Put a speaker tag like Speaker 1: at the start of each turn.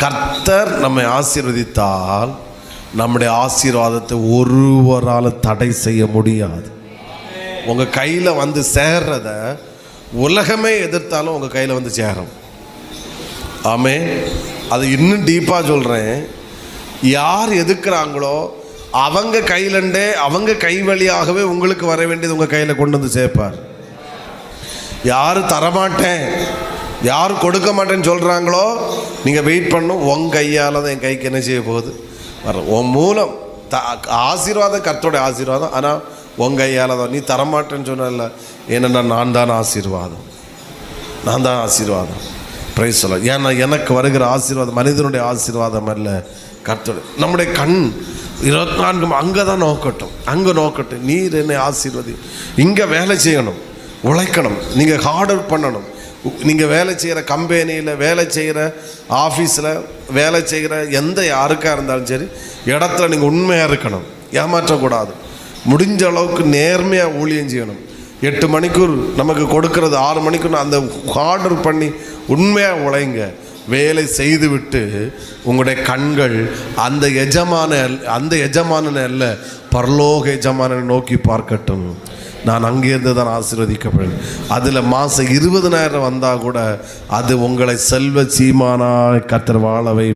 Speaker 1: கர்த்தர் நம்மை ஆசீர்வதித்தால் நம்முடைய ஆசீர்வாதத்தை ஒருவரால் தடை செய்ய முடியாது. உங்கள் கையில் வந்து சேர்றத உலகமே எதிர்த்தாலும் உங்கள் கையில் வந்து சேரும். ஆமே. அது இன்னும் டீப்பாக சொல்கிறேன். யார் எதிர்க்கிறாங்களோ அவங்க கையிலண்டே அவங்க கை வழியாகவே உங்களுக்கு வர வேண்டியது உங்கள் கையில் கொண்டு வந்து சேர்ப்பார். யார் தரமாட்டேன், யார் கொடுக்க மாட்டேன்னு சொல்கிறாங்களோ நீங்கள் வெயிட் பண்ணும். உங்கள் கையால் தான் என் கைக்கு என்ன செய்ய போகுது வர. உன் மூலம் ஆசீர்வாதம் கர்த்தருடைய ஆசீர்வாதம். ஆனால் உங்கள் கையால் தான். நீ தரமாட்டேன்னு சொன்னல, ஏன்னா நான் தான் ஆசீர்வாதம், நான் தான் ஆசீர்வாதம். பிரைஸ் சொல்ல. ஏன்னா எனக்கு வருகிற ஆசீர்வாதம் மனிதனுடைய ஆசீர்வாதம் அல்ல, கர்த்தருடைய. நம்முடைய கண் 24 அங்கே தான் நோக்கட்டும், அங்கே நோக்கட்டும். நீர் என்னை ஆசீர்வதி. இங்கே வேலை செய்யணும், உழைக்கணும், நீங்கள் ஹார்ட் ஒர்க் பண்ணணும். நீங்கள் வேலை செய்கிற கம்பெனியில், வேலை செய்கிற ஆஃபீஸில், வேலை செய்கிற எந்த யாருக்காக இருந்தாலும் சரி, இடத்துல நீங்கள் உண்மையாக இருக்கணும், ஏமாற்றக்கூடாது. முடிஞ்ச அளவுக்கு நேர்மையாக ஊழியம் செய்யணும். 8 மணிக்கூர் நமக்கு கொடுக்கறது 6 மணிக்கூர் அந்த ஹார்ட் ஒர்க் பண்ணி உண்மையாக உழைங்க. வேலை செய்துவிட்டு உங்களுடைய கண்கள் அந்த எஜமானனை அல்ல, பரலோக எஜமானனை நோக்கி பார்க்கட்டும். நான் அங்கேருந்து தான் ஆசீர்வதிக்கப்படும். அதில் மாதம் 20,000 வந்தால் கூட அது உங்களை செல்வ சீமானாய் கர்த்தர் வாழவை